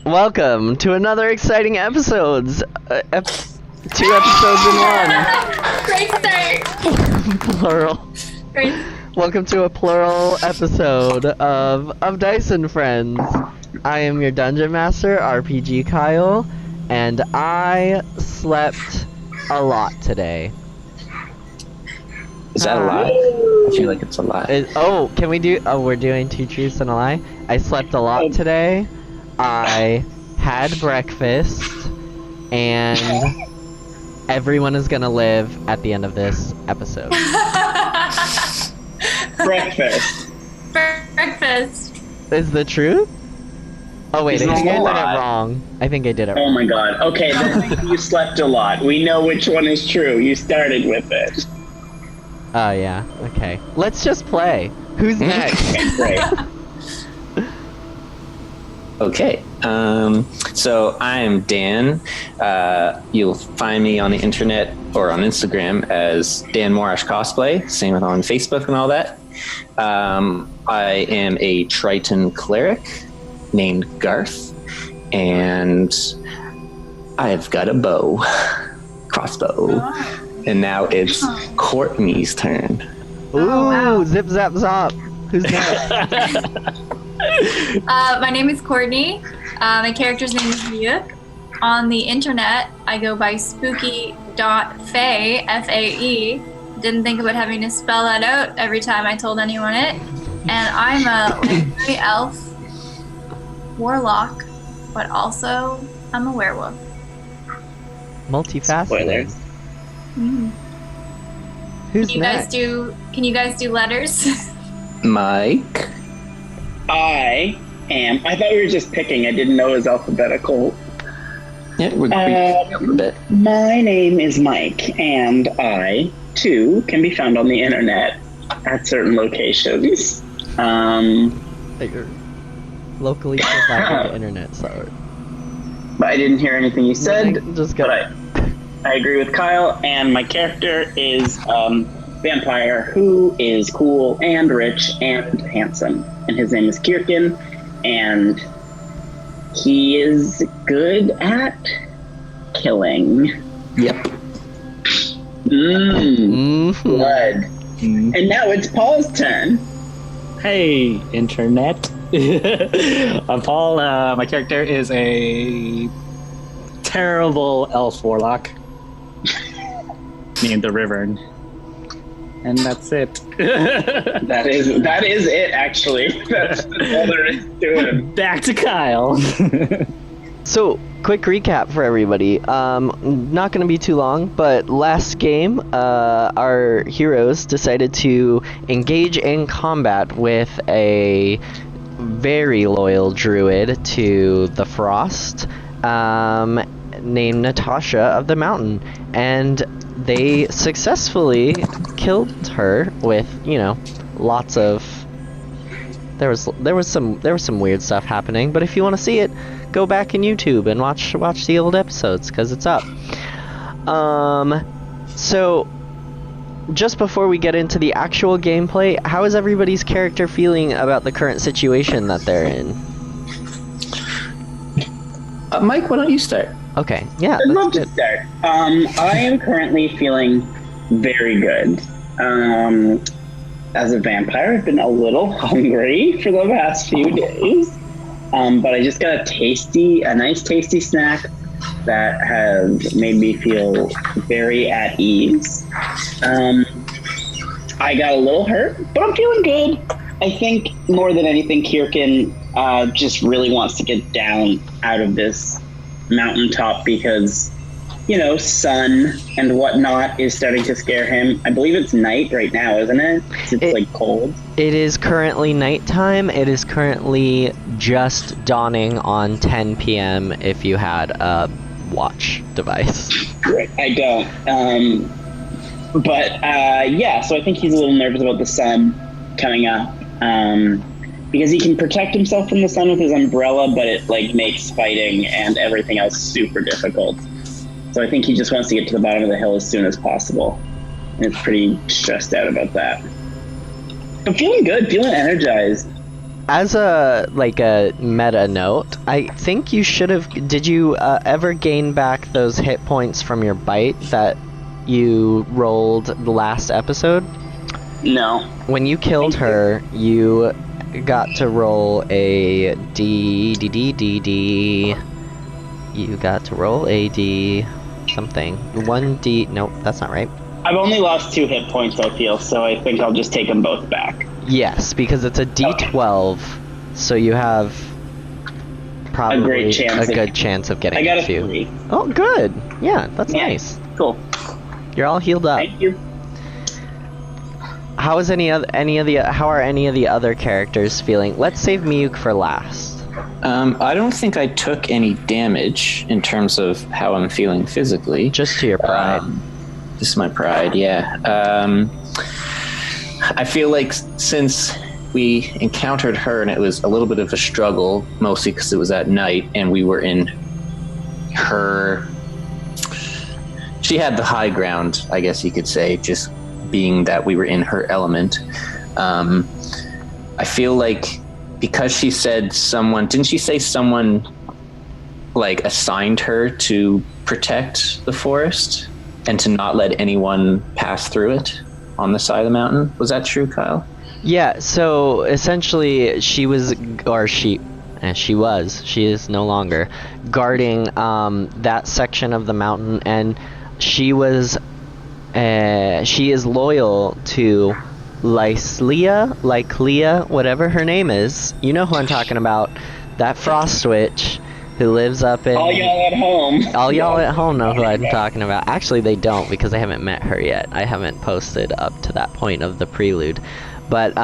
Welcome to another exciting episodes. 2 episodes in one. Great start. Plural. Great. Welcome to a plural episode of Dice and Friends. I am your dungeon master, rpgKyle, and I slept a lot today. Is that a lie? I feel like it's a lie. Can we do? Oh, we're doing 2 truths and a lie. I slept a lot today. I had breakfast, and everyone is gonna live at the end of this episode. Breakfast. Breakfast. Is the truth? Oh wait, I think I did it lie. wrong. I think I did it Oh wrong. my god. Okay, then you slept a lot. We know which one is true. You started with it. Oh yeah, okay. Let's just play. Who's next? Okay, great. Okay. So I'm Dan. You'll find me on the internet or on Instagram as danmorachcosplay. Same with on Facebook and all that. I am a Triton cleric named Garth, and I've got a bow, crossbow, and now it's Courtney's turn. Ooh, wow. zip zap zop. Who's next? My name is Courtney. My character's name is Ryuk. On the internet, I go by spooky.fae, F-A-E. Didn't think about having to spell that out every time I told anyone it. And I'm a legendary elf, warlock, but also I'm a werewolf. Multifaceted. Spoilers. Who's Can next? you guys do letters? Mike. I thought we were just picking. I didn't know it was alphabetical. Yeah, we're a little bit. My name is Mike, and I, too, can be found on the internet at certain locations. That you're locally provided internet service. But I didn't hear anything you said. Just go. But I agree with Kyle, and my character is vampire who is cool and rich and handsome, and his name is Kirkin, and he is good at killing. Yep. Blood. And now it's Paul's turn. Hey, internet. I'm Paul. My character is a terrible elf warlock named the Rivern. And that's it. That is it, actually. That's all there is to it. Back to Kyle. So, quick recap for everybody. Not going to be too long, but last game, our heroes decided to engage in combat with a very loyal druid to the Frost, named Natasha of the Mountain, and they successfully killed her with, lots of. There was some weird stuff happening, but if you want to see it, go back in YouTube and watch the old episodes because it's up. So just before we get into the actual gameplay, how is everybody's character feeling about the current situation that they're in? Mike, why don't you start? Okay, yeah. I'd love that's to good. start. I am currently feeling very good. As a vampire, I've been a little hungry for the past few days. But I just got a nice tasty snack that has made me feel very at ease. I got a little hurt, but I'm feeling good. I think more than anything, Kirkin just really wants to get down out of this mountaintop because, sun and whatnot is starting to scare him. I believe it's night right now, isn't it? It's like cold. It is currently nighttime. It is currently just dawning on 10 p.m. if you had a watch device. I don't. So I think he's a little nervous about the sun coming up. Because he can protect himself from the sun with his umbrella, but it makes fighting and everything else super difficult. So I think he just wants to get to the bottom of the hill as soon as possible. And it's pretty stressed out about that. But feeling good, feeling energized. as a meta note, I think you should have. Did you ever gain back those hit points from your bite that you rolled the last episode? No. When you killed her, you got to roll a D. You got to roll a D something. 1D. Nope, that's not right. I've only lost 2 hit points, I feel, so I think I'll just take them both back. Yes, because it's a D12, so you have probably a good chance of getting I got a 2. 3. Oh, good. Yeah, that's nice. Cool. You're all healed up. Thank you. How are any of the other characters feeling? Let's save Miyuk for last. I don't think I took any damage in terms of how I'm feeling physically. Just to your pride. Just my pride, yeah. I feel like since we encountered her and it was a little bit of a struggle, mostly because it was at night and we were in her... She had the high ground, I guess you could say, just being that we were in her element. I feel like because she said someone... Didn't she say someone assigned her to protect the forest and to not let anyone pass through it on the side of the mountain? Was that true, Kyle? Yeah, so essentially she is no longer guarding that section of the mountain, and she is loyal to Lyclea, whatever her name is. You know who I'm talking about. That frost witch who lives up in... All y'all at home. All y'all at home know who I'm talking about. Actually, they don't, because I haven't met her yet. I haven't posted up to that point of the prelude. But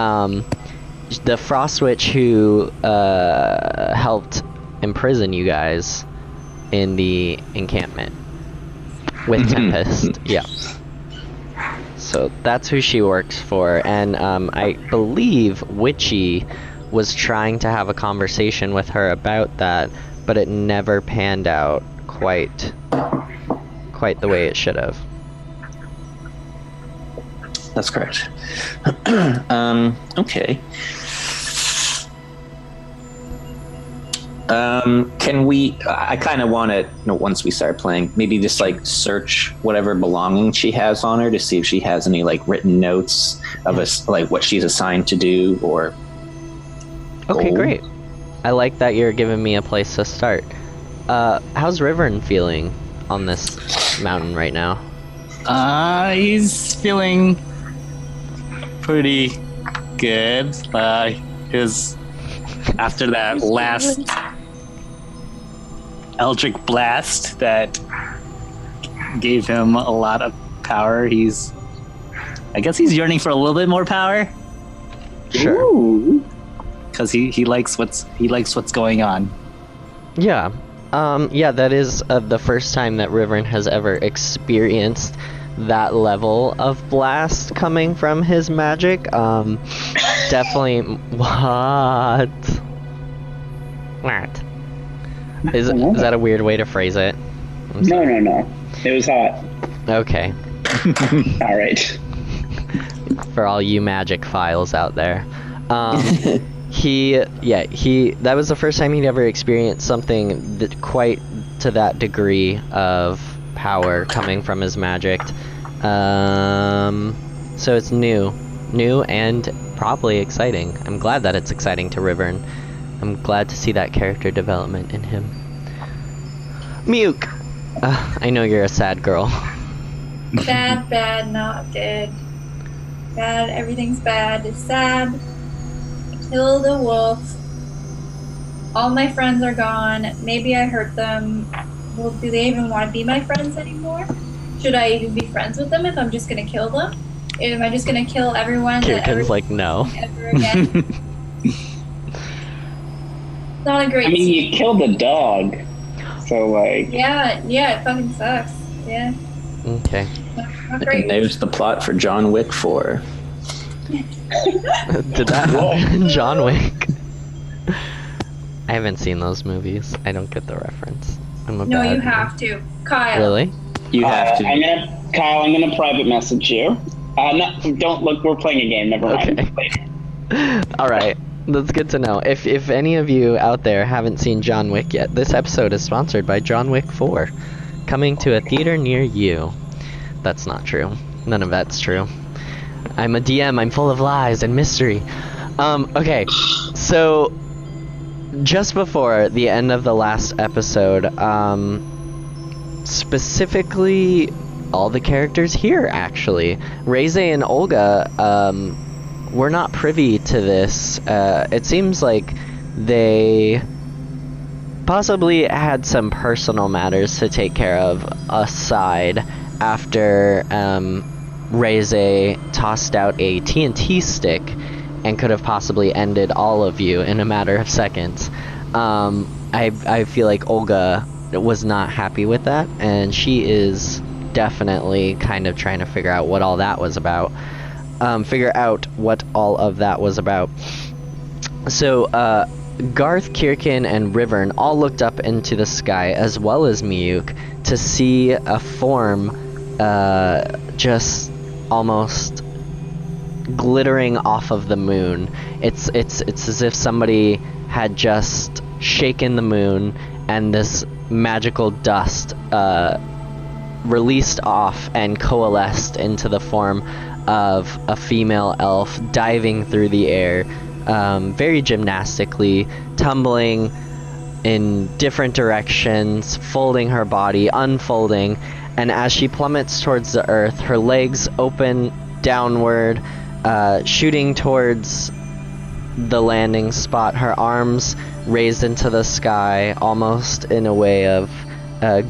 the frost witch who helped imprison you guys in the encampment with Tempest. Yeah. So that's who she works for, and I believe Witchy was trying to have a conversation with her about that, but it never panned out quite the way it should have. That's correct. Okay. Can we... I kind of want to, once we start playing, maybe just search whatever belongings she has on her to see if she has any written notes of us, what she's assigned to do, or... Okay, gold. great. I like that you're giving me a place to start. How's Rivern feeling on this mountain right now? He's feeling pretty good. After that last Eldritch Blast that gave him a lot of power, I guess he's yearning for a little bit more power. Sure. Because he likes what's going on. Yeah. Yeah, that is the first time that Rivern has ever experienced that level of blast coming from his magic. Definitely. What? Is that a weird way to phrase it? No. It was hot. Okay. All right. For all you magic files out there. That was the first time he'd ever experienced something that quite to that degree of power coming from his magic. So it's new and probably exciting. I'm glad that it's exciting to Rivern. I'm glad to see that character development in him. Miyuk! I know you're a sad girl. Bad, not good. Bad, everything's bad. It's sad. I killed a wolf. All my friends are gone. Maybe I hurt them. Well, do they even want to be my friends anymore? Should I even be friends with them if I'm just gonna kill them? Am I just gonna kill everyone? Kirken's like, no. Ever again? Not a great. I mean, you killed a dog, so Yeah, it fucking sucks. Yeah. Okay. Not great. And there's the plot for John Wick 4. Did that happen? John Wick? I haven't seen those movies. I don't get the reference. No, you have to. Kyle. Really? You have to. Kyle, I'm gonna private message you. No, don't look. We're playing a game. Never mind. Okay. All right. That's good to know. If any of you out there haven't seen John Wick yet, this episode is sponsored by John Wick 4, coming to a theater near you. That's not true. None of that's true. I'm a DM. I'm full of lies and mystery. Okay, so just before the end of the last episode, specifically all the characters here, actually, rpgKyle and Olga, were not privy to this. It seems like they possibly had some personal matters to take care of aside after rpgKyle tossed out a TNT stick and could have possibly ended all of you in a matter of seconds. I feel like Olga was not happy with that, and she is definitely kind of trying to figure out what all that was about. So, Garth, Kirkin, and Rivern all looked up into the sky, as well as Miyuk, to see a form just almost glittering off of the moon. It's as if somebody had just shaken the moon, and this magical dust released off and coalesced into the form of a female elf diving through the air, very gymnastically, tumbling in different directions, folding her body, unfolding, and as she plummets towards the earth, her legs open downward, shooting towards the landing spot, her arms raised into the sky, almost in a way of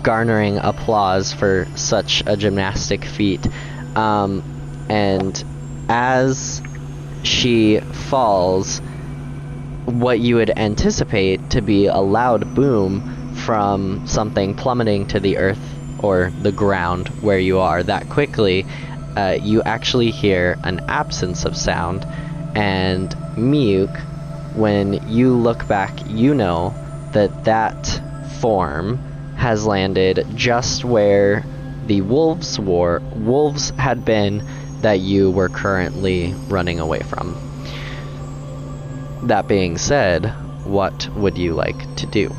garnering applause for such a gymnastic feat. And as she falls, what you would anticipate to be a loud boom from something plummeting to the earth or the ground where you are that quickly, you actually hear an absence of sound. And Miyuk, when you look back, you know that that form has landed just where the wolves had been that you were currently running away from. That being said, what would you like to do?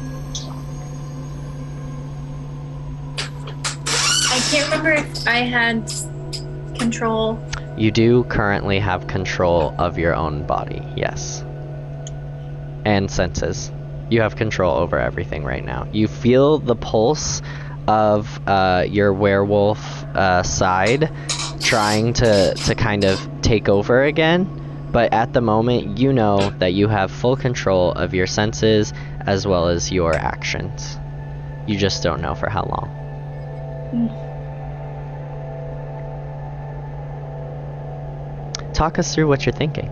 I can't remember if I had control. You do currently have control of your own body, yes. And senses. You have control over everything right now. You feel the pulse of your werewolf side trying to kind of take over again, but at the moment you know that you have full control of your senses as well as your actions. You just don't know for how long. Talk us through what you're thinking.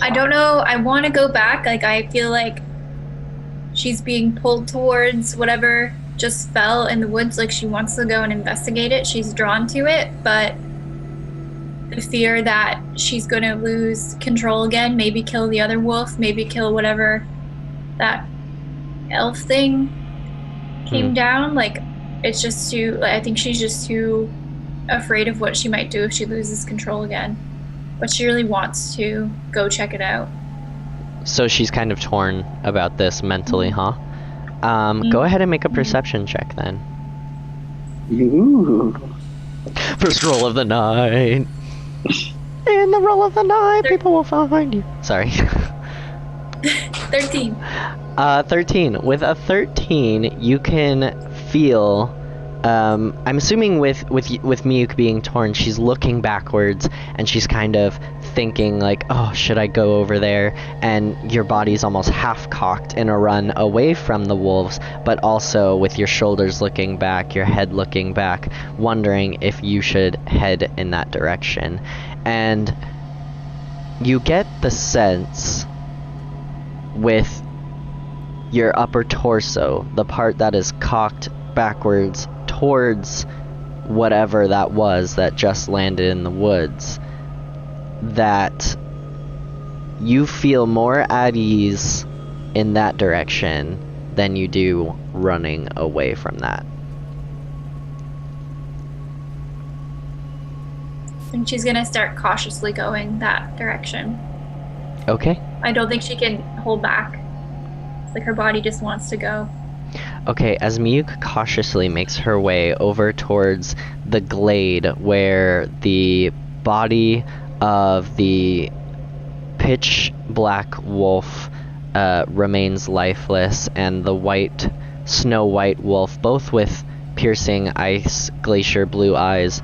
I don't know. I want to go back. Like, I feel like she's being pulled towards whatever just fell in the woods. Like, she wants to go and investigate it. She's drawn to it, but the fear that she's going to lose control again, maybe kill the other wolf, maybe kill whatever that elf thing came down. Like, it's just too, like, I think she's just too afraid of what she might do if she loses control again. But she really wants to go check it out. So she's kind of torn about this mentally, huh? Go ahead and make a perception check then. Ooh. First roll of the night. In the roll of the night, people will find you. Sorry. 13. 13. With a 13, you can feel. I'm assuming with Miyuk being torn, she's looking backwards and she's kind of thinking like, oh, should I go over there? And your body's almost half cocked in a run away from the wolves, but also with your shoulders looking back, your head looking back, wondering if you should head in that direction. And you get the sense with your upper torso, the part that is cocked backwards towards whatever that was that just landed in the woods, that you feel more at ease in that direction than you do running away from that. And she's gonna start cautiously going that direction. Okay, I don't think she can hold back. It's like her body just wants to go. Okay, as Miyuk cautiously makes her way over towards the glade where the body of the pitch black wolf remains lifeless, and the snow white wolf, both with piercing ice glacier blue eyes,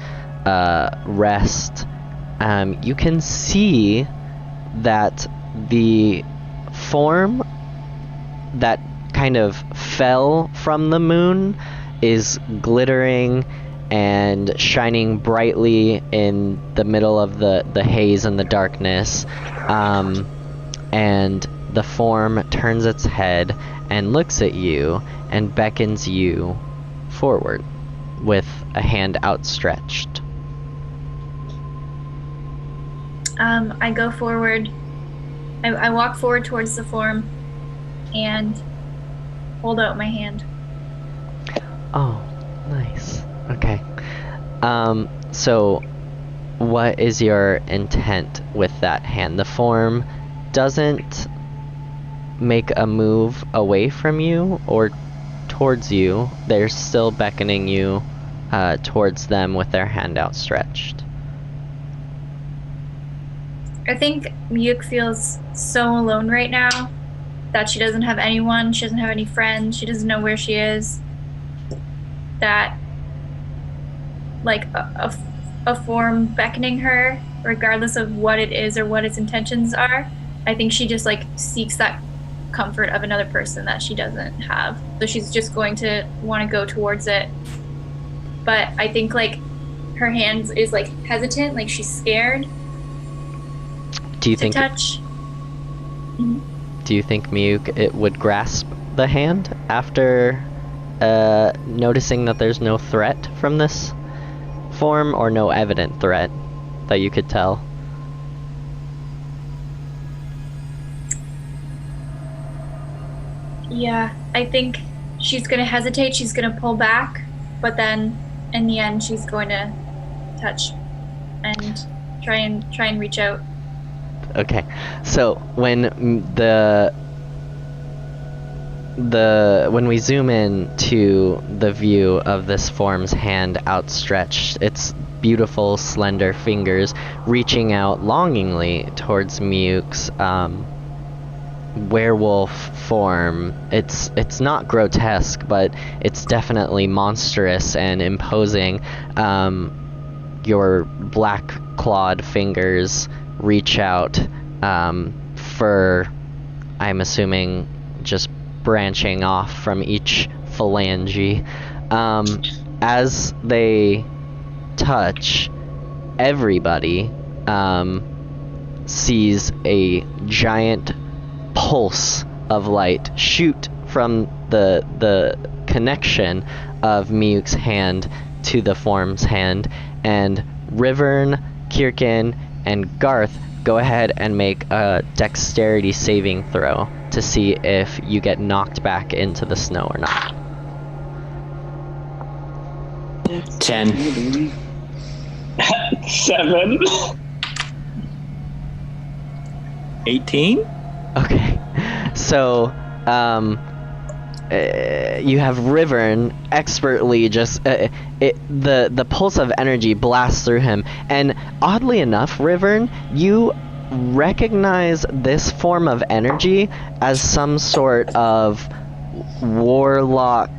rest, you can see that the form that kind of fell from the moon is glittering and shining brightly in the middle of the haze and the darkness, and the form turns its head and looks at you and beckons you forward with a hand outstretched. I go forward. I walk forward towards the form and hold out my hand. Oh, nice. Okay. So what is your intent with that hand? The form doesn't make a move away from you or towards you. They're still beckoning you towards them with their hand outstretched. I think Miyuk feels so alone right now that she doesn't have anyone, she doesn't have any friends, she doesn't know where she is. That, like, a form beckoning her, regardless of what it is or what its intentions are, I think she just, like, seeks that comfort of another person that she doesn't have. So she's just going to want to go towards it. But I think, like, her hands is, like, hesitant, like she's scared. Do you think touch? Mm-hmm. Do you think Miyuk it would grasp the hand after noticing that there's no threat from this form, or no evident threat that you could tell? Yeah, I think she's gonna hesitate, she's gonna pull back, but then in the end she's going to touch and try and reach out. Okay, so when when we zoom in to the view of this form's hand outstretched, its beautiful slender fingers reaching out longingly towards Miyuk's werewolf form. It's not grotesque, but it's definitely monstrous and imposing. Your black clawed fingers reach out, for, I'm assuming, just branching off from each phalange. As they touch, everybody sees a giant pulse of light shoot from the connection of Miyuk's hand to the form's hand, and Rivern, Kirkin, and Garth, go ahead and make a dexterity saving throw to see if you get knocked back into the snow or not. 10. 7. 18? Okay, so you have Rivern expertly just the pulse of energy blasts through him, and oddly enough, Rivern, you recognize this form of energy as some sort of warlock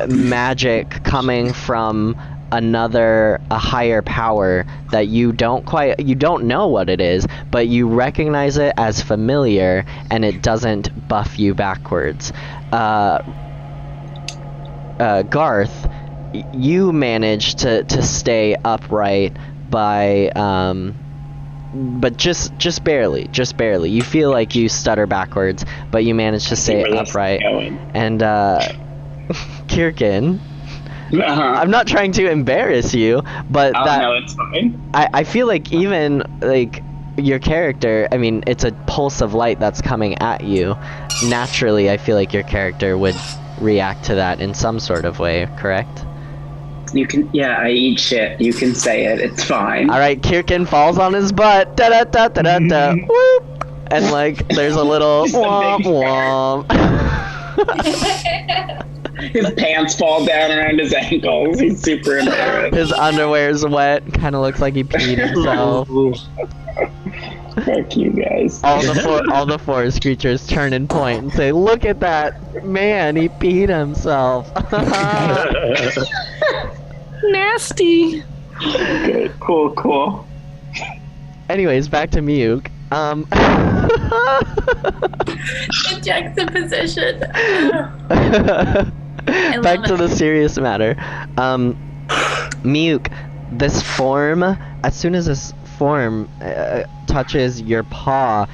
magic coming from a higher power that you don't know what it is, but you recognize it as familiar, and it doesn't buff you backwards. Garth, you manage to stay upright by but just barely. You feel like you stutter backwards, but you manage to stay upright. And Kirkin, I'm not trying to embarrass you, but no, it's fine. I feel like even like your character, I mean, it's a pulse of light that's coming at you. Naturally, I feel like your character would react to that in some sort of way, correct? You can, yeah, I eat shit. You can say it. It's fine. All right, Kirkin falls on his butt. Da da da da da da. Whoop. And like, there's a little Just a womp big- womp. His pants fall down around his ankles. He's super embarrassed. His underwear's wet. Kind of looks like he peed himself. Fuck you guys. All the forest creatures turn and point and say, "Look at that man! He peed himself." Nasty. Okay, cool. Anyways, back to Miyuk. The juxtaposition. Back to the serious matter. Miyuk, this form, as soon as this form touches your paw,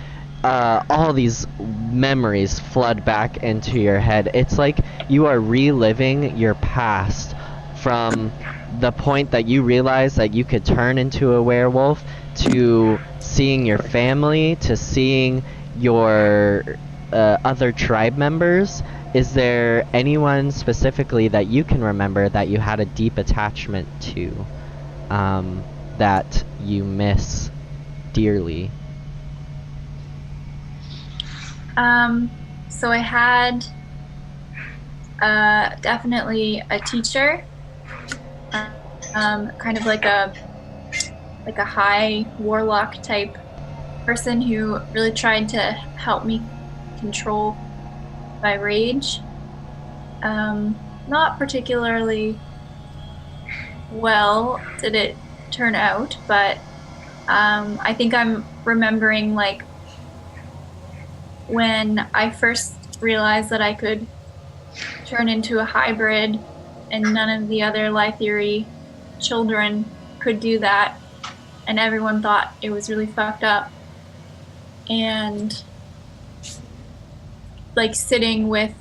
all these memories flood back into your head. It's like you are reliving your past from the point that you realized that you could turn into a werewolf, to seeing your family, to seeing your other tribe members. Is there anyone specifically that you can remember that you had a deep attachment to, that you miss dearly? So I had definitely a teacher, kind of like a high warlock type person who really tried to help me control my rage. Not particularly well did it turn out, but I think I'm remembering like when I first realized that I could turn into a hybrid and none of the other Lythery children could do that, and everyone thought it was really fucked up. And like sitting with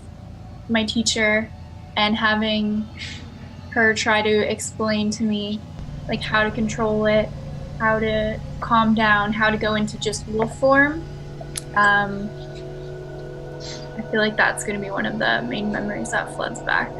my teacher and having her try to explain to me like how to control it, how to calm down, how to go into just wolf form. I feel like that's going to be one of the main memories that floods back.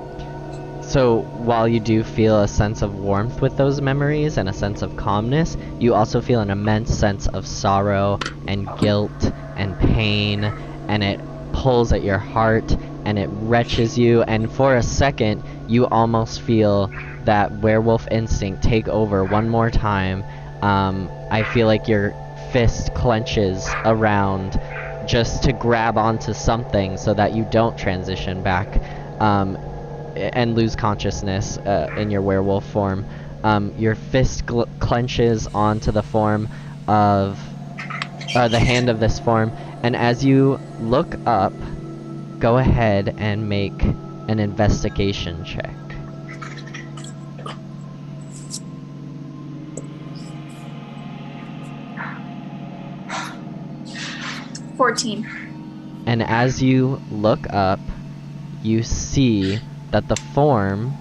So while you do feel a sense of warmth with those memories and a sense of calmness, you also feel an immense sense of sorrow and guilt and pain, and it pulls at your heart and it wrenches you, and for a second you almost feel that werewolf instinct take over one more time. I feel like your fist clenches around just to grab onto something so that you don't transition back and lose consciousness in your werewolf form. Your fist clenches onto the form of the hand of this form, and as you look up, go ahead and make an investigation check. And as you look up, you see that the form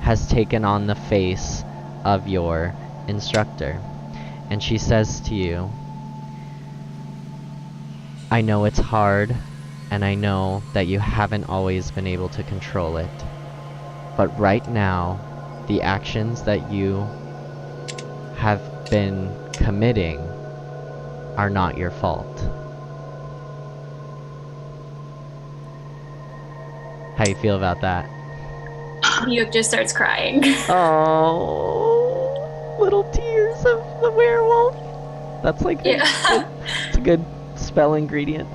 has taken on the face of your instructor. And she says to you, "I know it's hard, and I know that you haven't always been able to control it. But right now, the actions that you have been committing are not your fault." How you feel about that? Miyuk just starts crying. Oh, little tears of the werewolf. That's like it's a good spell ingredient.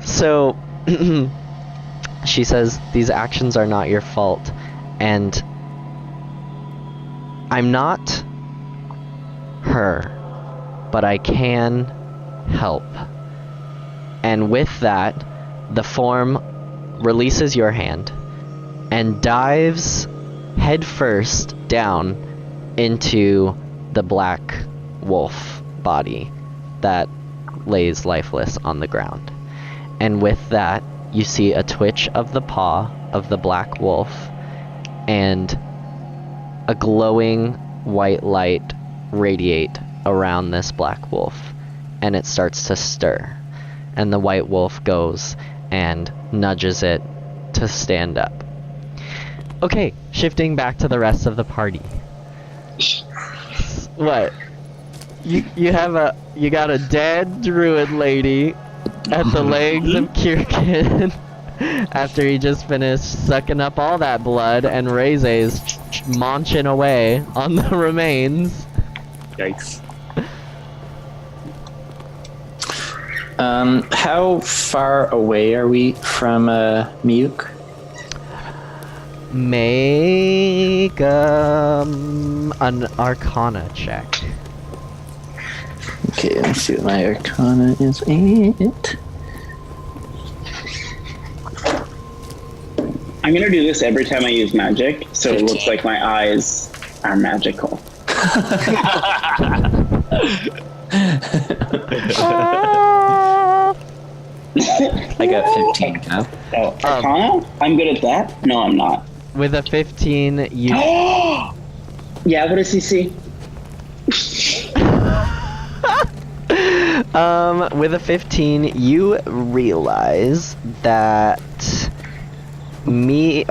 So she says these actions are not your fault, and I'm not her, but I can help. And with that, the form releases your hand and dives headfirst down into the black wolf body that lays lifeless on the ground. And with that, you see a twitch of the paw of the black wolf and a glowing white light radiate around this black wolf, and it starts to stir, and the white wolf goes and nudges it to stand up. Okay, shifting back to the rest of the party. What? You got a dead druid lady at the legs of Kirkin after he just finished sucking up all that blood, and rpgKyle's munching away on the remains. Yikes. How far away are we from Miuk? Make an Arcana check. Okay, let's see what my Arcana is at. I'm gonna do this every time I use magic, so it looks like my eyes are magical. I got 15 now. Oh, Arcana? I'm good at that? No, I'm not. With a 15, you... Yeah, what does he see? With a 15, you realize that the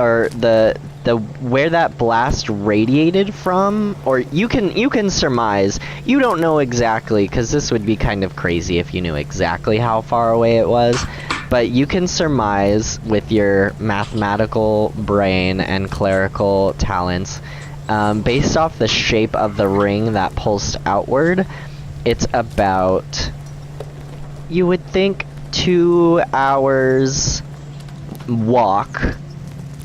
where that blast radiated from, or you can surmise. You don't know exactly, because this would be kind of crazy if you knew exactly how far away it was, but you can surmise with your mathematical brain and clerical talents, based off the shape of the ring that pulsed outward, it's about, you would think, 2 hours walk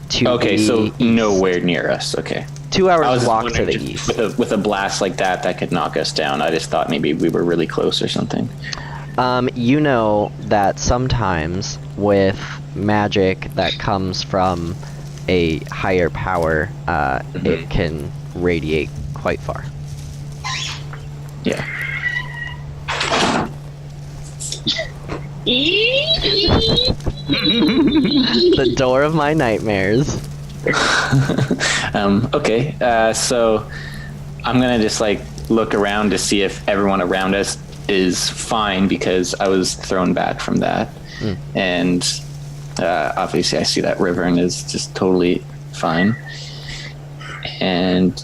to Okay, the so east. nowhere near us. Okay. 2 I hours was walk to wondering, the just east. with a blast like that could knock us down. I just thought maybe we were really close or something. You know that sometimes with magic that comes from a higher power, it can radiate quite far. Yeah. The door of my nightmares. Okay, so I'm gonna just like look around to see if everyone around us is fine, because I was thrown back from that. And obviously I see that river and is just totally fine. And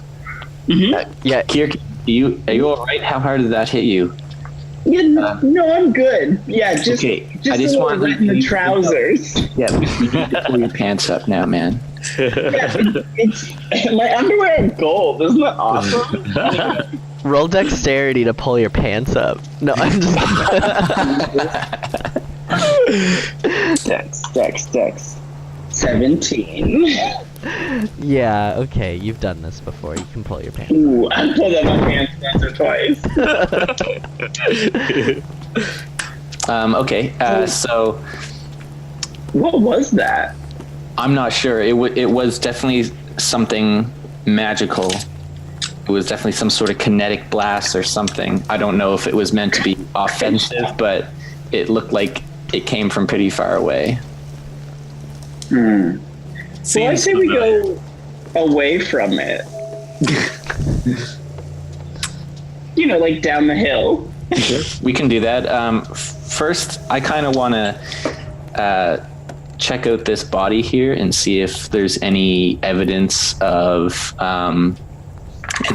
Yeah, Kirk, are you all right? How hard did that hit you? Yeah, no, I'm good. Yeah, just Okay, just I just a little want wet in the trousers. Yeah, you need to pull your pants up now, man. It's my underwear are gold. Isn't that awesome? roll dexterity to pull your pants up. No, I'm just... Dex. 17. Yeah, okay, you've done this before. You can pull your pants up. Ooh, I pulled up my pants once or twice. Okay, so What was that? I'm not sure. It was definitely something magical. It was definitely some sort of kinetic blast or something. I don't know if it was meant to be offensive, but it looked like it came from pretty far away. So I say we go away from it. You know, like down the hill. We can do that. First, I kind of want to check out this body here and see if there's any evidence of an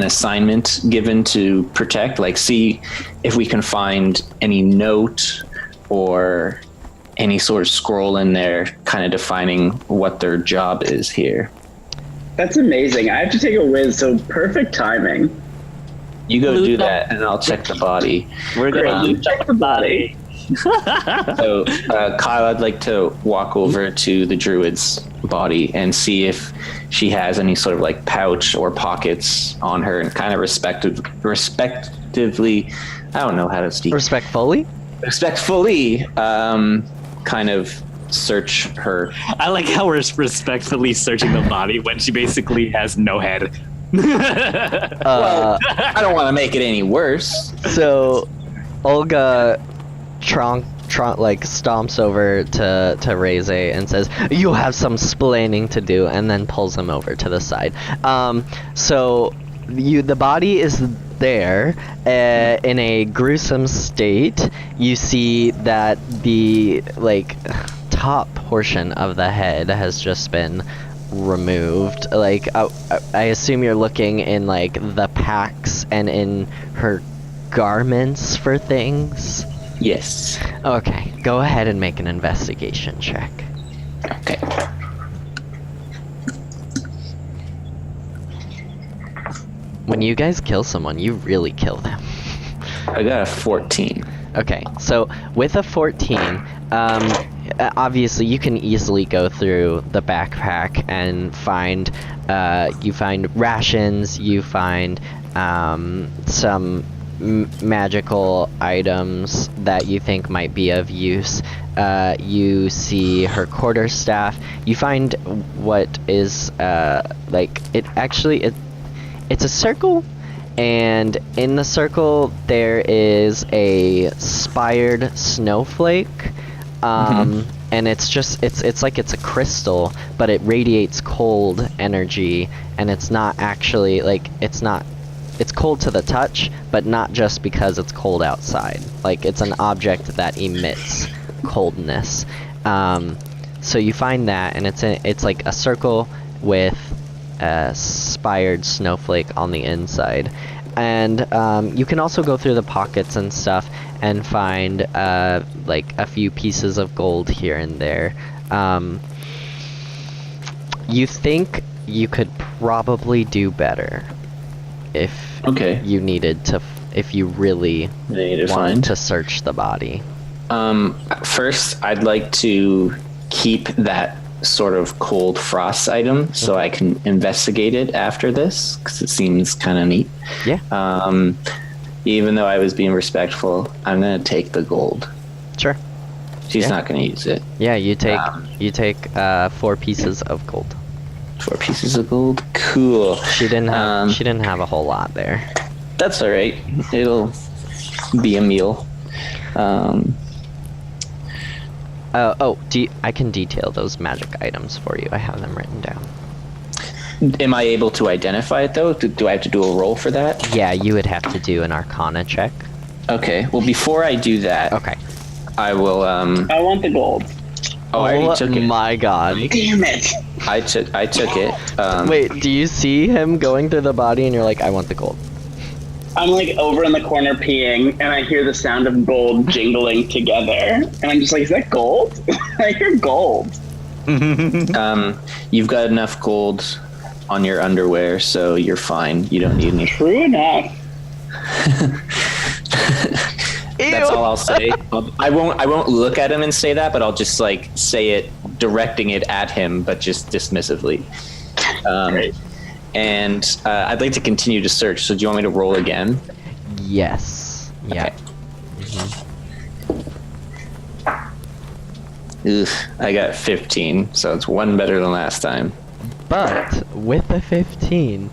assignment given to protect. Like, see if we can find any note or any sort of scroll in there kind of defining what their job is here. That's amazing. I have to take a whiz, so perfect timing. You go do that, and I'll check the body. We're gonna Check the body. So, Kyle, I'd like to walk over to the druid's body and see if she has any sort of like pouch or pockets on her, and kind of respectively, I don't know how to speak. Respectfully? Respectfully, kind of search her. I like how we're respectfully searching the body when she basically has no head. Well, I don't want to make it any worse. So, Olga stomps over to rpgKyle and says, "You have some splaining to do," and then pulls him over to the side. So the body is there in a gruesome state. You see that the top portion of the head has just been removed. Like, I assume you're looking in like the packs and in her garments for things. Yes. Okay, go ahead and make an investigation check. Okay. When you guys kill someone, you really kill them. I got a 14. Okay, so with a 14, obviously you can easily go through the backpack and find, you find rations, you find some magical items that you think might be of use. You see her quarterstaff. You find what is like it's a circle, and in the circle there is a spired snowflake. And it's like it's a crystal, but it radiates cold energy, and it's not actually like it's cold to the touch, but not just because it's cold outside. Like, it's an object that emits coldness. So you find that, and it's like a circle with a spired snowflake on the inside. And you can also go through the pockets and stuff and find like a few pieces of gold here and there. You think you could probably do better if you needed to, if you really wanted to search the body. First, I'd like to keep that sort of cold frost item so I can investigate it after this, because it seems kind of neat. Yeah. Even though I was being respectful, I'm gonna take the gold. Sure. She's not gonna use it. Yeah, you take 4 pieces of gold. 4 pieces of gold. Cool. She didn't have a whole lot there. That's all right. It'll be a meal. I can detail those magic items for you. I have them written down. Am I able to identify it though? Do I have to do a roll for that? Yeah, you would have to do an Arcana check. Okay. Well, before I do that, I will. I want the gold. Oh, I already took it. My God! Damn it! I took it. Wait, do you see him going through the body, and you're like, I want the gold? I'm like over in the corner peeing, and I hear the sound of gold jingling together, and I'm just like, is that gold? I hear gold. You've got enough gold on your underwear, so you're fine. You don't need any. True enough. That's all I'll say. I won't look at him and say that, but I'll just like say it, directing it at him, but just dismissively. Great. And I'd like to continue to search. So do you want me to roll again? Yes. Yeah. Okay. I got 15, so it's 1 better than last time. But with the 15,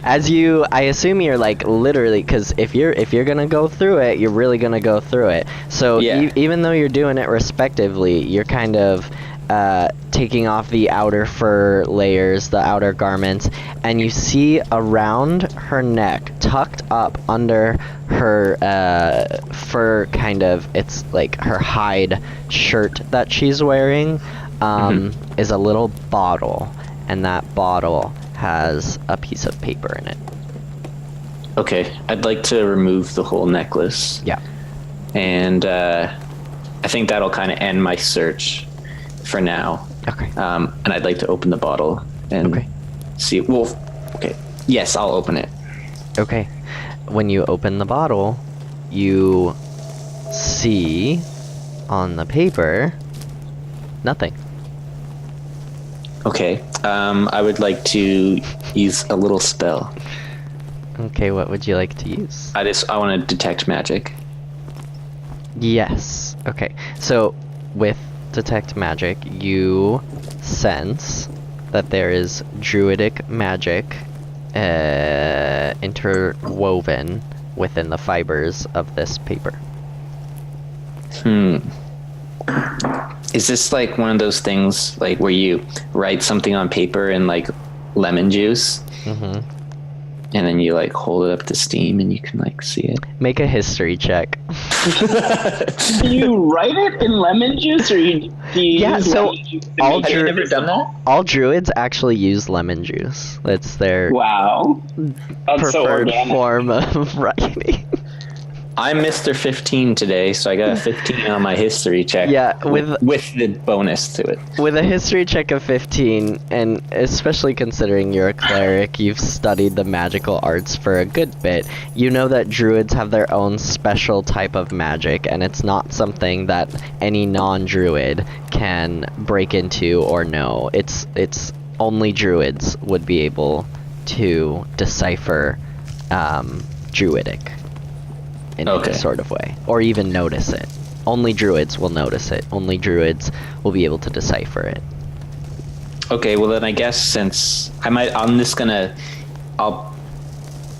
I assume you're like literally, because if you're gonna go through it, you're really gonna go through it. So even though you're doing it respectively, you're kind of taking off the outer fur layers, the outer garments, and you see around her neck, tucked up under her fur, kind of, it's like her hide shirt that she's wearing, is a little bottle, and that bottle has a piece of paper in it. Okay, I'd like to remove the whole necklace. Yeah. And I think that'll kind of end my search for now. Okay. And I'd like to open the bottle and see. Well, okay. Yes, I'll open it. Okay. When you open the bottle, you see on the paper nothing. Okay. I would like to use a little spell. Okay, what would you like to use? I want to detect magic. Yes. Okay. So with detect magic, you sense that there is druidic magic interwoven within the fibers of this paper. Is this like one of those things like where you write something on paper in like lemon juice? and then you like hold it up to Steam, and you can like see it. Make a history check. Do you write it in lemon juice, or do you Yeah, use so lemon juice to all make Have you it? ever done that? All druids actually use lemon juice. That's their Wow, that's so preferred organic. form of writing. I'm Mr. 15 today, so I got a 15 on my history check. Yeah, with the bonus to it. with a history check of 15, and especially considering you're a cleric, you've studied the magical arts for a good bit, you know that druids have their own special type of magic, and it's not something that any non-druid can break into or know. It's only druids would be able to decipher druidic in Okay. any sort of way, or even notice it. Only druids will notice it. Only druids will be able to decipher it. Okay, well then I guess since I'll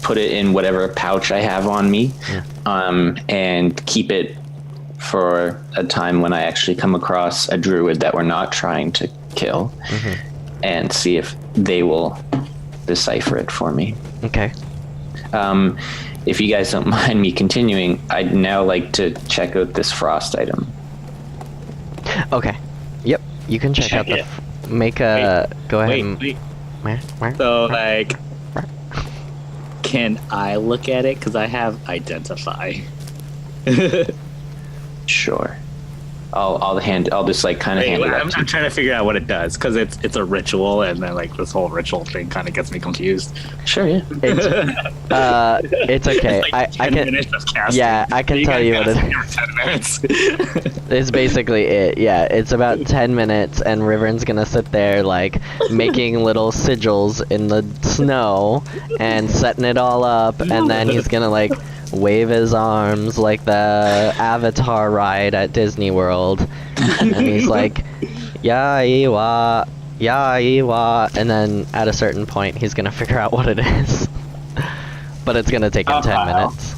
put it in whatever pouch I have on me, and keep it for a time when I actually come across a druid that we're not trying to kill, and see if they will decipher it for me. Okay. If you guys don't mind me continuing, I'd now like to check out this frost item. Okay. Yep. You can check out Check the. Make a. Go ahead. Wait. and. So, like, can I look at it? Because I have identify. Sure. I'll just like kind of hand it up. I'm trying to figure out what it does because it's a ritual, and then like this whole ritual thing kind of gets me confused. Sure, yeah. It's okay. It's like I 10 can. minutes of casting. Yeah, I can tell you what it is. 10 minutes. It's basically it. Yeah, it's about 10 minutes, and River's gonna sit there like making little sigils in the snow and setting it all up, and then he's gonna like wave his arms like the Avatar ride at Disney World, and then he's like, "Ya-ee-wah, ya-ee-wah," and then at a certain point he's gonna figure out what it is. But it's gonna take him 10 minutes.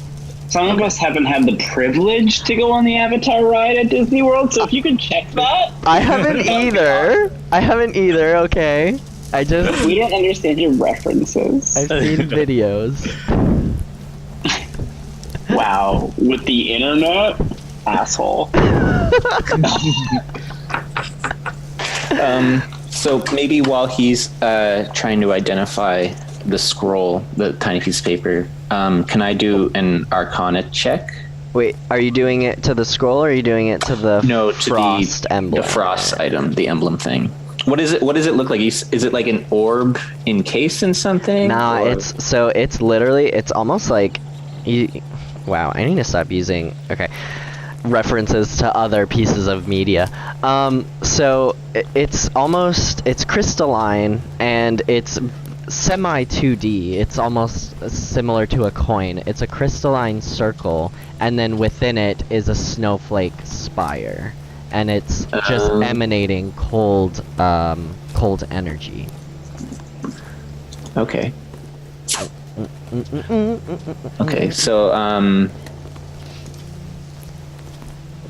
Some of us haven't had the privilege to go on the Avatar ride at Disney World, so if you could check that. I haven't either. Okay, I just We don't understand your references. I've seen videos. Wow, with the internet? Asshole. So maybe while he's trying to identify the scroll, the tiny piece of paper, can I do an Arcana check? Wait, are you doing it to the scroll, or are you doing it to the No, to frost emblem? the frost item, the emblem thing. What is it? What does it look like? Is it like an orb encased in something? Nah, or- it's literally, it's almost like wow, I need to stop using references to other pieces of media. So it's crystalline, and it's semi 2D. It's almost similar to a coin. It's a crystalline circle, and then within it is a snowflake spire, and it's just emanating cold energy. Okay. Okay, so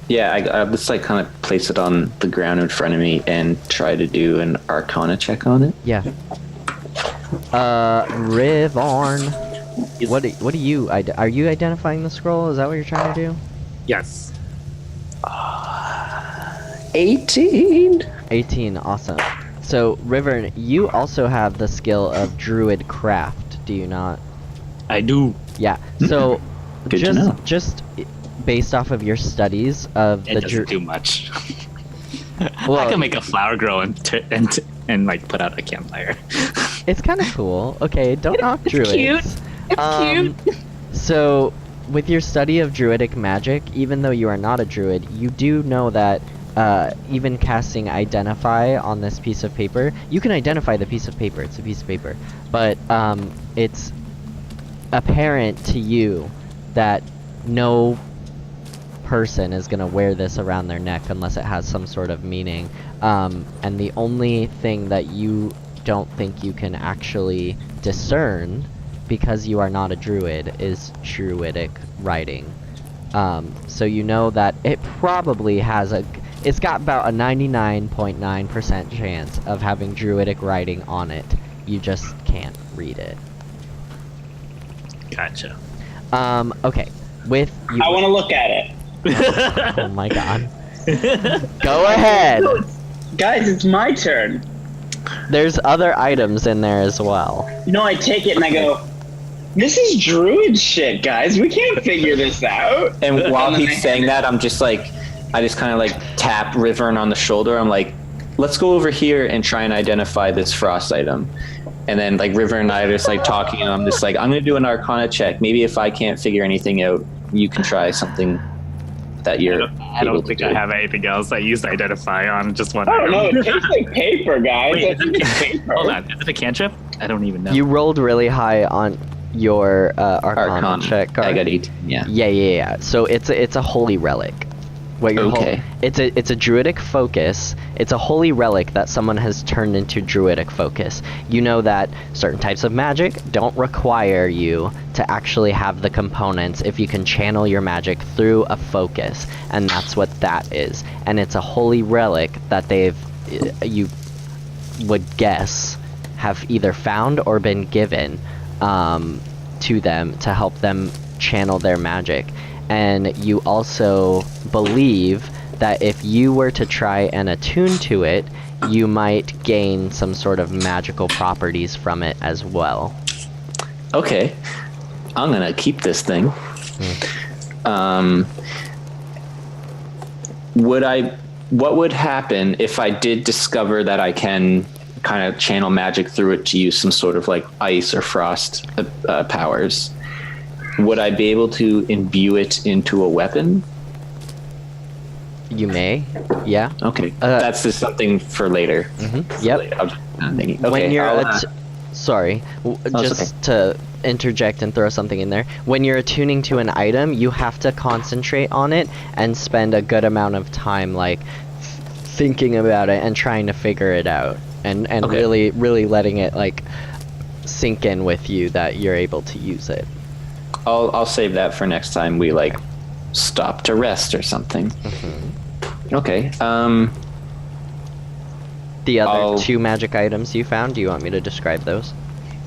yeah, I'll just like kind of place it on the ground in front of me and try to do an Arcana check on it. Yeah. Rivorn. What do you are you identifying the scroll? Is that what you're trying to do? Yes. 18. 18, awesome. So, River, you also have the skill of Druid Craft, do you not? I do. Yeah. So, Good to know. just based off of your studies of It the doesn't do much. Well, I can make a flower grow and like put out a campfire. it's kind of cool. Okay, don't knock druids. cute. It's cute. So, with your study of druidic magic, even though you are not a druid, you do know that even casting identify on this piece of paper, you can identify the piece of paper. It's a piece of paper, but it's apparent to you that no person is going to wear this around their neck unless it has some sort of meaning, and the only thing that you don't think you can actually discern, because you are not a druid, is druidic writing. So you know that it probably has it's got about a 99.9% chance of having druidic writing on it. You just can't read it. Gotcha. Okay. With you. I want to look at it. Oh my god. Go ahead. Guys, it's my turn. There's other items in there as well. I take it and I go, this is druid shit, guys. We can't figure this out. And while then he's saying that, I'm just like, I just kind of like tap Rivern on the shoulder. I'm like, let's go over here and try and identify this frost item. And then like River and I are just like talking, and I'm just like, I'm gonna do an Arcana check. Maybe if I can't figure anything out, you can try something that you're. I don't think I have anything else I used to identify on just one. I don't know. It tastes like paper, guys. Wait, I think it's paper. Hold on, is it a cantrip? I don't even know. You rolled really high on your Arcana check. I got 18. Yeah. Yeah. So it's a holy relic. What you're Okay. It's a druidic focus. It's a holy relic that someone has turned into druidic focus. You know that certain types of magic don't require you to actually have the components if you can channel your magic through a focus, and that's what that is. And it's a holy relic that you would guess have either found or been given to them to help them channel their magic. And you also believe that if you were to try and attune to it, you might gain some sort of magical properties from it as well. Okay. I'm gonna keep this thing. What would happen if I did discover that I can kind of channel magic through it to use some sort of like ice or frost powers? Would I be able to imbue it into a weapon? You may, yeah. Okay, that's just something for later. Yep. I'm thinking. Okay, When you're sorry. just to interject and throw something in there. When you're attuning to an item, you have to concentrate on it and spend a good amount of time like thinking about it and trying to figure it out, and Okay. really letting it like sink in with you that you're able to use it. I'll save that for next time we like stop to rest or something. Okay. The other two magic items you found, do you want me to describe those?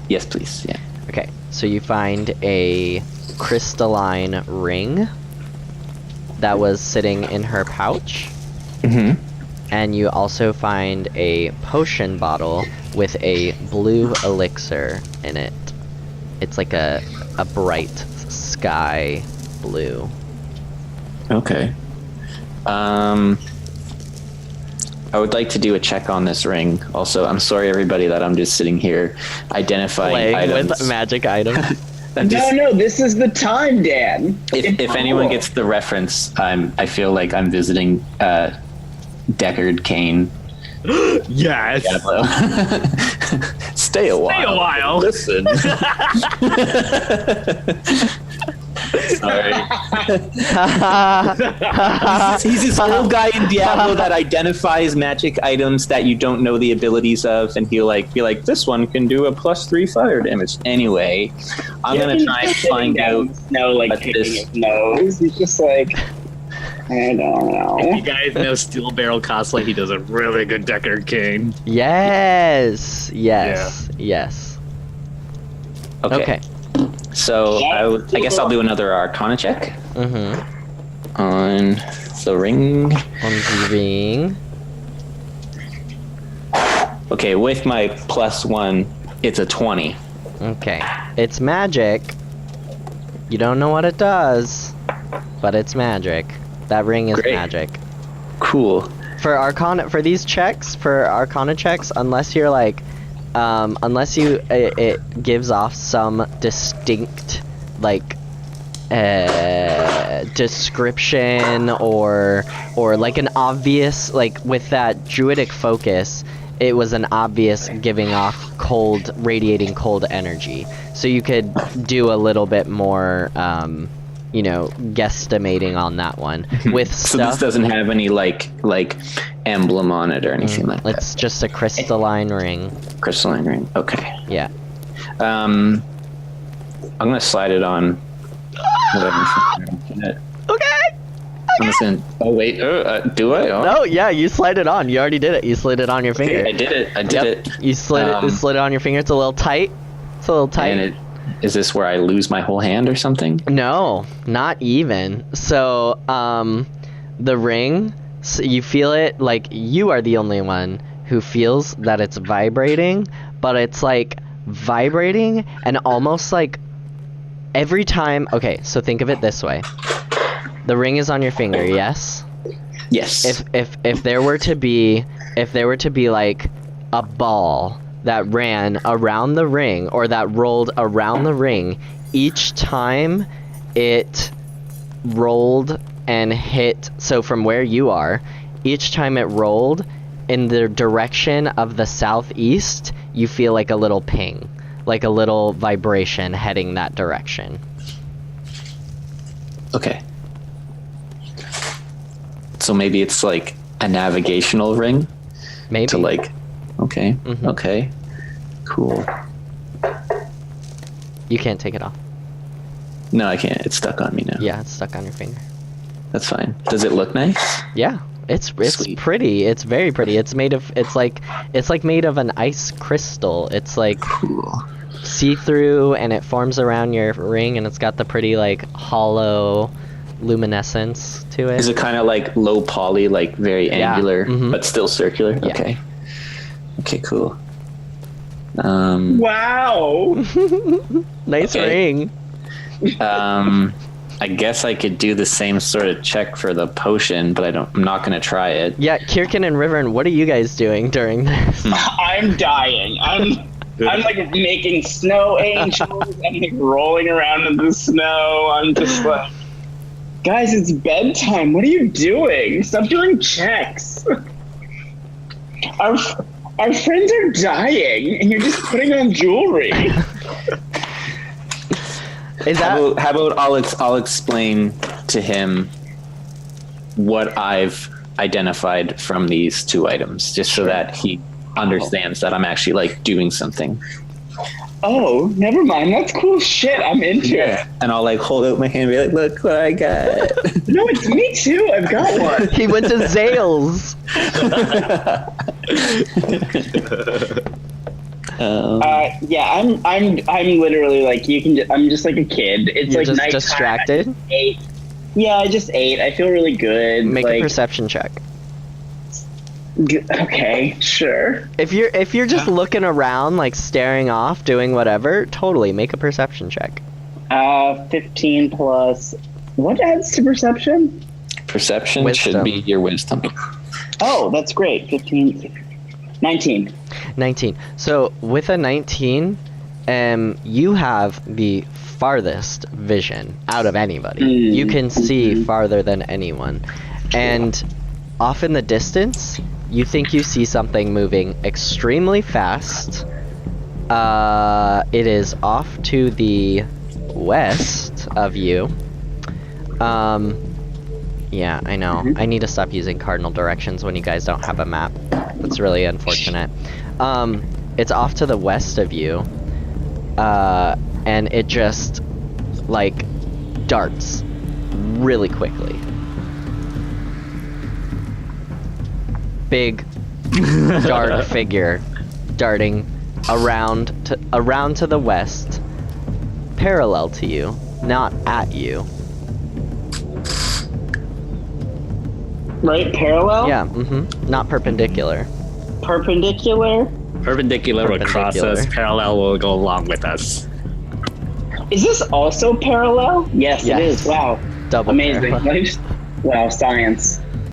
Yes, please. Yeah. Okay, so you find a crystalline ring that was sitting in her pouch. And you also find a potion bottle with a blue elixir in it. It's like a bright sky blue. Okay. I would like to do a check on this ring. Also, I'm sorry everybody that I'm just sitting here identifying Playing items. with magic items. No, this is the time, Dan. If anyone gets the reference, I feel like I'm visiting Deckard Cain. Yes. Stay a while. Stay a while. Listen. Sorry. He's this old guy in Diablo that identifies magic items that you don't know the abilities of, and he'll like be like, this one can do a +3 fire damage. Anyway, I'm gonna try and find out. No, like kicking his nose. He's just like, I don't know. If you guys know Steel Barrel cosplay, he does a really good Deckard Cain. Yes. Okay. So I guess I'll do another Arcana check on the ring. On the ring. Okay, with my +1, it's a 20. Okay. It's magic. You don't know what it does, but it's magic. That ring is Great. magic. Cool. For these checks, unless you're like, unless it gives off some distinct like description or like an obvious, like with that druidic focus, it was an obvious giving off radiating cold energy. So you could do a little bit more guesstimating on that one with So stuff. this doesn't have any like emblem on it or anything like that. It's just a crystalline ring. Crystalline ring. Okay. Yeah. I'm gonna slide it on. Whatever. Okay. I'm just gonna. Oh wait. Do I? Oh. No, yeah, you slide it on. You already did it. You slid it on your finger. I did it. I did it. You slid it on your finger. It's a little tight. And Is this where I lose my whole hand or something? No, not even. So, the ring, so you feel it, like, you are the only one who feels that it's vibrating, but it's, like, vibrating and almost, like, every time... Okay, so think of it this way. The ring is on your finger, yes? Yes. If there were to be... If there were to be, like, a ball that ran around the ring, or that rolled around the ring, each time it rolled and hit, so from where you are, each time it rolled in the direction of the southeast, you feel like a little ping, like a little vibration heading that direction. Okay. So maybe it's like a navigational ring? Maybe. To like... Okay. Mhm. Okay. Cool. You can't take it off. No, I can't. It's stuck on me now. Yeah, it's stuck on your finger. That's fine. Does it look nice? Yeah, it's Sweet. pretty. It's very pretty. It's made of it's like made of an ice crystal. It's like Cool. see-through, and it forms around your ring, and it's got the pretty like hollow luminescence to it. Is it kind of like low poly, like very Yeah. angular, Mhm. but still circular? Yeah. Okay. Okay, cool. Wow. Nice Okay. ring. I guess I could do the same sort of check for the potion, but I'm not going to try it. Yeah, Kirkin and Riverin, what are you guys doing during this? I'm dying. I'm like making snow angels. I'm like rolling around in the snow. I'm just like, guys, it's bedtime. What are you doing? Stop doing checks. Our friends are dying, and you're just putting on jewelry. Is that How about I'll explain to him what I've identified from these two items, just so that he understands that I'm actually like doing something. Oh, never mind. That's cool shit. I'm into it. And I'll like hold out my hand and be like, look what I got. No, it's me too. I've got one. he went to Zales? Yeah, I'm literally like I'm just like a kid. It's You're like just nighttime. distracted? I ate. Yeah, I just ate. I feel really good. Make like, a perception check. Okay, sure. If you're just looking around, like staring off, doing whatever, totally make a perception check. 15 plus. What adds to perception? Perception Wisdom. should be your wisdom. Oh, that's great. 15, 19. 19. So with a 19, you have the farthest vision out of anybody. You can see farther than anyone. And off in the distance, you think you see something moving extremely fast. It is off to the west of you. Yeah, I know. I need to stop using cardinal directions when you guys don't have a map. That's really unfortunate. It's off to the west of you. And it just, like, darts really quickly. Big, dark figure darting around to the west, parallel to you, not at you. Right, parallel? Yeah, not perpendicular. Perpendicular? Perpendicular will cross us, Perpendicular. parallel will go along with us. Is this also parallel? Yes, Yes. it is. Wow. Double Amazing. parallel. Wow, science.